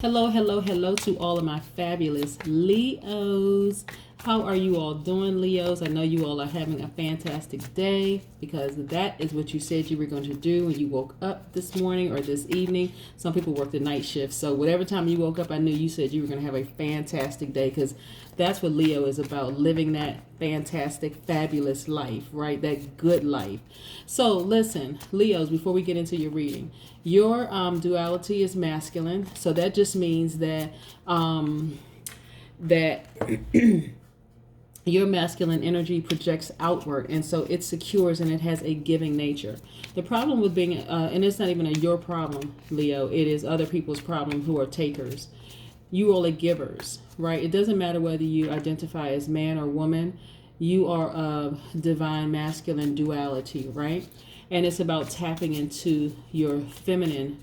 Hello, hello, hello to all of my fabulous Leos. How are you all doing, Leos? I know you all are having a fantastic day because that is what you said you were going to do when you woke up this morning or this evening. Some people work the night shift. So whatever time you woke up, I knew you said you were going to have a fantastic day because that's what Leo is about, living that fantastic, fabulous life, right? That good life. So listen, Leos, before we get into your reading, your duality is masculine. So that just means that that your masculine energy projects outward, and so it secures and it has a giving nature. The problem with being and it's not even your problem, Leo, it is other people's problem who are takers. You all are givers, right? It doesn't matter whether you identify as man or woman. You are of divine masculine duality, right? And it's about tapping into your feminine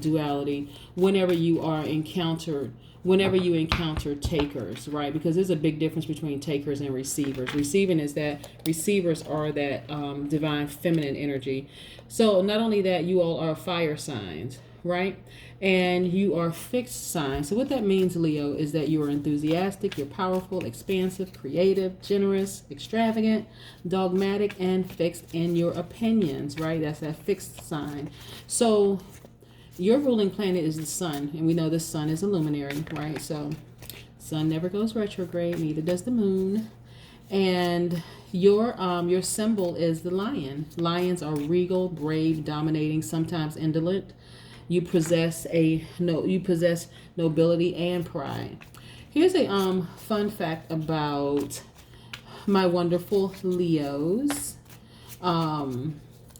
duality whenever you encounter takers, right? Because there's a big difference between takers and receivers. Receivers are that divine feminine energy. So not only that, you all are fire signs, right? And you are fixed signs. So what that means, Leo, is that you are enthusiastic, you're powerful, expansive, creative, generous, extravagant, dogmatic, and fixed in your opinions, right? That's that fixed sign. So your ruling planet is the sun, and we know the sun is a luminary, right? So sun never goes retrograde, neither does the moon. And your symbol is the lion. Lions are regal, brave, dominating, sometimes indolent. You possess nobility and pride. Here's a fun fact about my wonderful Leos.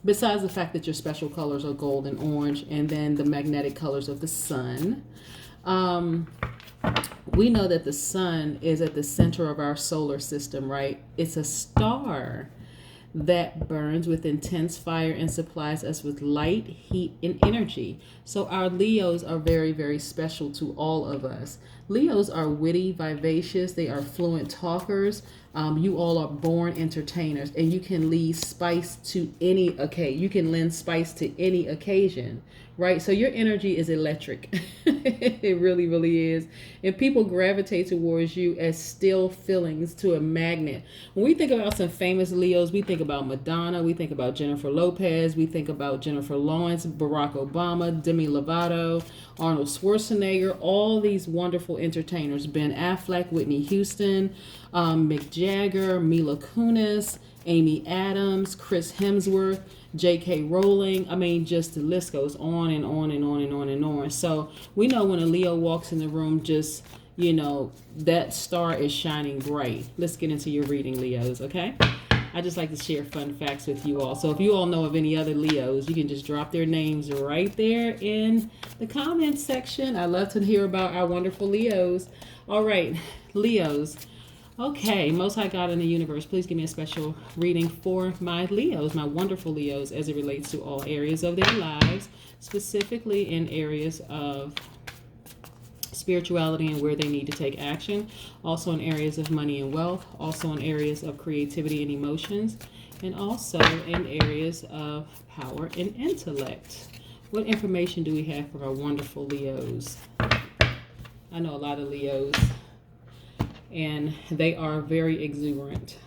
Besides the fact that your special colors are gold and orange, and then the magnetic colors of the sun, we know that the sun is at the center of our solar system, right? It's a star that burns with intense fire and supplies us with light, heat, and energy. So our Leos are very, very special to all of us. Leos are witty, vivacious. They are fluent talkers. You all are born entertainers, and you can lend spice to any occasion, right? So your energy is electric. It really, really is. And people gravitate towards you as still feelings to a magnet. When we think about some famous Leos, we think about Madonna, we think about Jennifer Lopez, we think about Jennifer Lawrence, Barack Obama, Demi Lovato, Arnold Schwarzenegger, all these wonderful entertainers, Ben Affleck, Whitney Houston, Mick Jagger, Mila Kunis, Amy Adams, Chris Hemsworth, J.K. Rowling. I mean, just the list goes on and on and on and on and on. So we know when a Leo walks in the room, just, that star is shining bright. Let's get into your reading, Leos, okay? I just like to share fun facts with you all. So if you all know of any other Leos, you can just drop their names right there in the comments section. I love to hear about our wonderful Leos. All right, Leos. Okay, Most High God in the universe, please give me a special reading for my Leos, my wonderful Leos, as it relates to all areas of their lives, specifically in areas of spirituality and where they need to take action, also in areas of money and wealth, also in areas of creativity and emotions, and also in areas of power and intellect. What information do we have for our wonderful Leos? I know a lot of Leos, and they are very exuberant.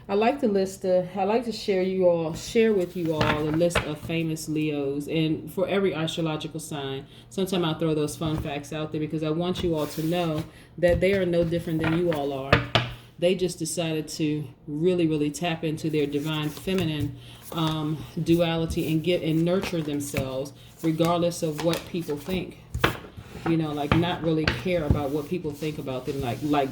I like to share with you all a list of famous Leos, and for every astrological sign. Sometimes I'll throw those fun facts out there because I want you all to know that they are no different than you all are. They just decided to really, really tap into their divine feminine duality and nurture themselves regardless of what people think. Not really care about what people think about them,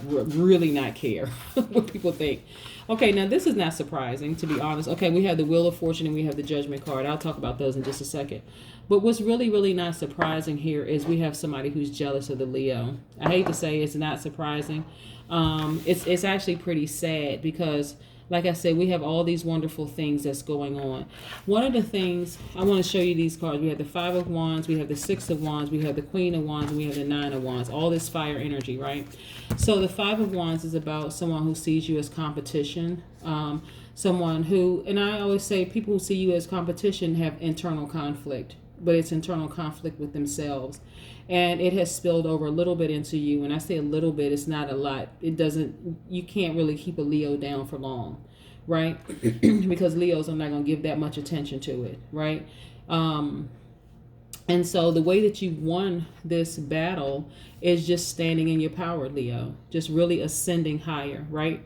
really not care what people think. Okay, now this is not surprising, to be honest. Okay, we have the Wheel of Fortune and we have the Judgment card. I'll talk about those in just a second. But what's really, really not surprising here is we have somebody who's jealous of the Leo. I hate to say it's not surprising. It's actually pretty sad because, like I said, we have all these wonderful things that's going on. One of the things, I want to show you these cards. We have the Five of Wands, we have the Six of Wands, we have the Queen of Wands, and we have the Nine of Wands. All this fire energy, right? So the Five of Wands is about someone who sees you as competition. Someone who, and I always say people who see you as competition have internal conflict. but it's internal conflict with themselves. And it has spilled over a little bit into you. When I say a little bit, it's not a lot. It doesn't, you can't really keep a Leo down for long, right? Because Leos are not going to give that much attention to it, right? And so the way that you won this battle is just standing in your power, Leo. Just really ascending higher, right?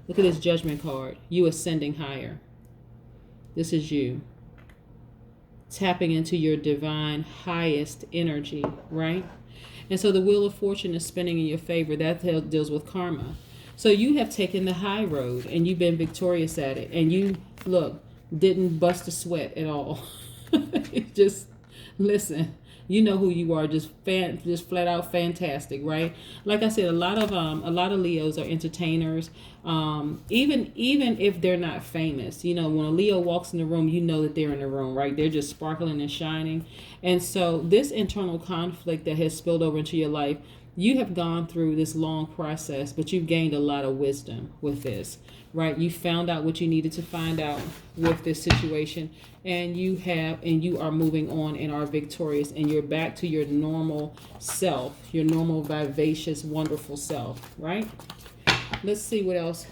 Look at this Judgment card. You ascending higher. This is you. Tapping into your divine highest energy, right? And so the Wheel of Fortune is spinning in your favor. That deals with karma. So you have taken the high road and you've been victorious at it. And you, look, didn't bust a sweat at all. Just listen. You know who you are, just flat out fantastic, right? Like I said, a lot of Leos are entertainers. Even if they're not famous, when a Leo walks in the room, you know that they're in the room, right? They're just sparkling and shining. And so this internal conflict that has spilled over into your life, you have gone through this long process, but you've gained a lot of wisdom with this, right? You found out what you needed to find out with this situation, and you are moving on and are victorious, and you're back to your normal self, your normal, vivacious, wonderful self, right? Let's see what else.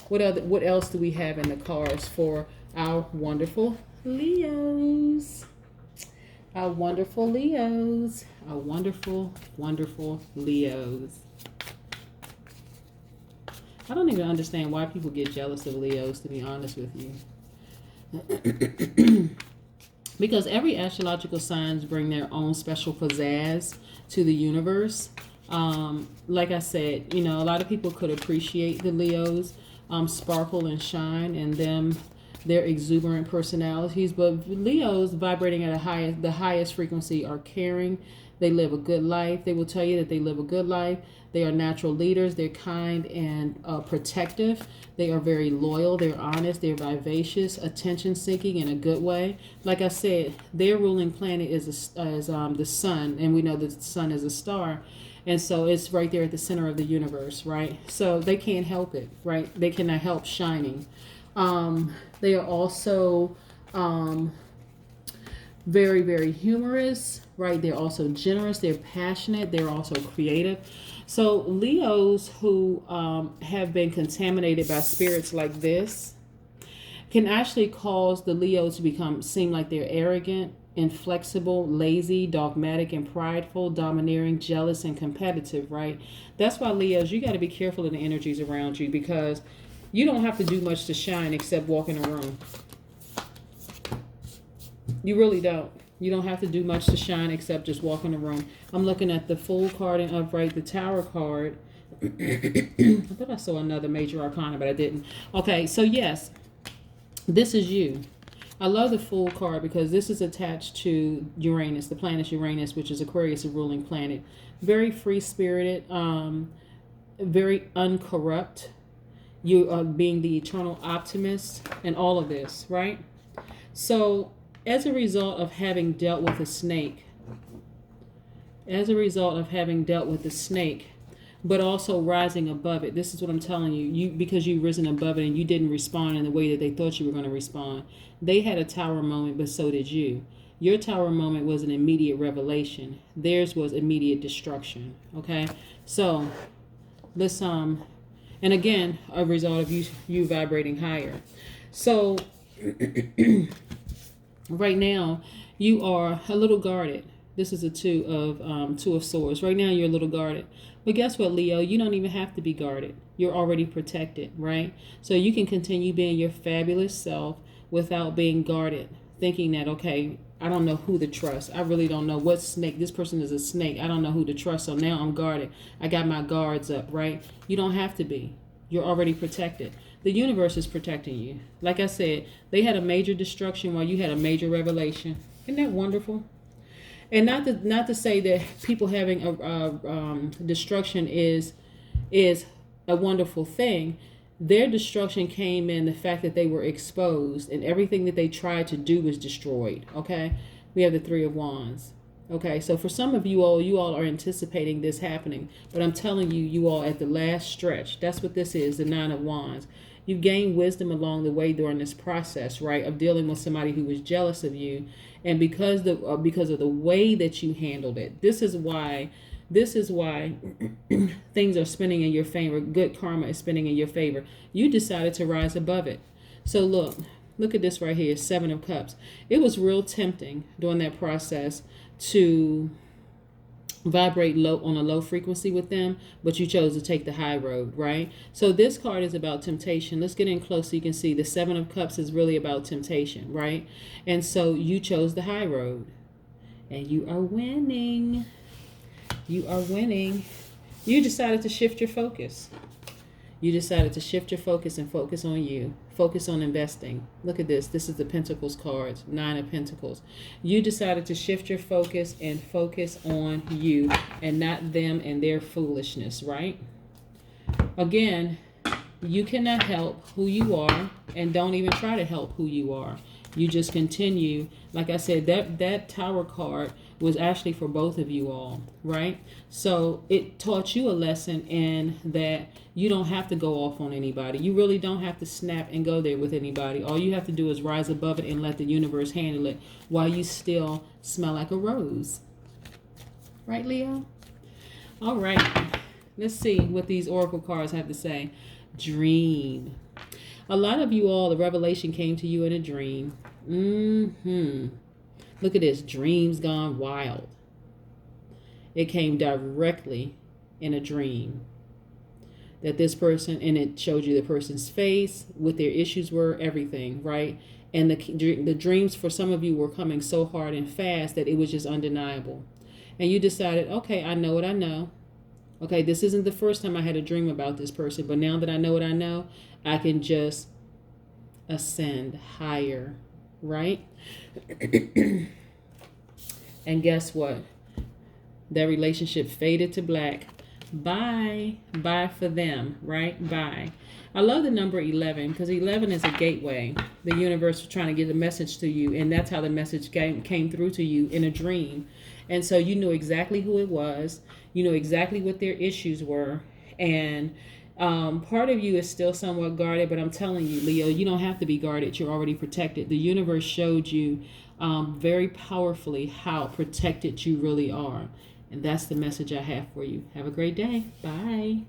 What else do we have in the cards for our wonderful Leos? Our wonderful Leos. Our wonderful, wonderful Leos. I don't even understand why people get jealous of Leos, to be honest with you. Because every astrological signs bring their own special pizzazz to the universe. Like I said, a lot of people could appreciate the Leos, sparkle and shine, and their exuberant personalities. But Leos vibrating at the highest frequency are caring. They live a good life. They will tell you that they live a good life. They are natural leaders. They're kind and protective. They are very loyal. They're honest. They're vivacious, attention-seeking in a good way. Like I said, their ruling planet is the sun, and we know that the sun is a star. And so it's right there at the center of the universe, right? So they can't help it, right? They cannot help shining. They are also very, very humorous, right? They're also generous. They're passionate. They're also creative. So Leos who have been contaminated by spirits like this can actually cause the Leos to seem like they're arrogant, inflexible, lazy, dogmatic, and prideful, domineering, jealous, and competitive, right? That's why Leos, you got to be careful of the energies around you, because you don't have to do much to shine except walk in a room. You really don't. You don't have to do much to shine except just walk in the room. I'm looking at the Fool card and upright, the Tower card. I thought I saw another major arcana, but I didn't. Okay, so yes, this is you. I love the Fool card because this is attached to Uranus, the planet Uranus, which is Aquarius' ruling planet. Very free-spirited, very uncorrupt. You are being the eternal optimist and all of this, right? So as a result of having dealt with a snake, but also rising above it. This is what I'm telling you. Because you've risen above it and you didn't respond in the way that they thought you were going to respond. They had a tower moment, but so did you. Your tower moment was an immediate revelation. Theirs was immediate destruction. Okay? So, let's and again, a result of you vibrating higher. So right now, you are a little guarded. This is a two of swords. Right now, you're a little guarded. But guess what, Leo? You don't even have to be guarded. You're already protected, right? So you can continue being your fabulous self without being guarded, thinking that, okay, I don't know who to trust. I really don't know what snake. This person is a snake. I don't know who to trust. So now I'm guarded. I got my guards up, right? You don't have to be. You're already protected. The universe is protecting you. Like I said, they had a major destruction while you had a major revelation. Isn't that wonderful? And not to say that people having a destruction is a wonderful thing. Their destruction came in the fact that they were exposed and everything that they tried to do was destroyed. Okay, we have the Three of Wands. Okay, so for some of you all are anticipating this happening, but I'm telling you, you all at the last stretch. That's what this is, the Nine of Wands. You've gained wisdom along the way during this process, right, of dealing with somebody who was jealous of you, and because of the way that you handled it. This is why things are spinning in your favor. Good karma is spinning in your favor. You decided to rise above it. So look at this right here, Seven of Cups. It was real tempting during that process to vibrate low on a low frequency with them, but you chose to take the high road, right? So this card is about temptation. Let's get in close so you can see the Seven of Cups is really about temptation, right? And so you chose the high road, and you are winning. You are winning. You decided to shift your focus. You decided to shift your focus and focus on you. Focus on investing. Look at this. This is the Pentacles cards, Nine of Pentacles. You decided to shift your focus and focus on you and not them and their foolishness, right? Again, you cannot help who you are, and don't even try to help who you are. You just continue. Like I said, that Tower card was actually for both of you all, right? So it taught you a lesson in that you don't have to go off on anybody. You really don't have to snap and go there with anybody. All you have to do is rise above it and let the universe handle it while you still smell like a rose. Right, Leo? All right. Let's see what these oracle cards have to say. Dream. A lot of you all, the revelation came to you in a dream. Look at this. Dreams gone wild. It came directly in a dream. That this person, and it showed you the person's face, what their issues were, everything, right? And the dreams for some of you were coming so hard and fast that it was just undeniable. And you decided, okay, I know what I know. Okay, this isn't the first time I had a dream about this person, but now that I know what I know, I can just ascend higher, right? And guess what? That relationship faded to black. Bye. Bye for them, right? Bye. I love the number 11 because 11 is a gateway. The universe was trying to get a message to you, and that's how the message came through to you in a dream. And so you knew exactly who it was. You knew exactly what their issues were. And part of you is still somewhat guarded, but I'm telling you, Leo, you don't have to be guarded. You're already protected. The universe showed you very powerfully how protected you really are. And that's the message I have for you. Have a great day. Bye.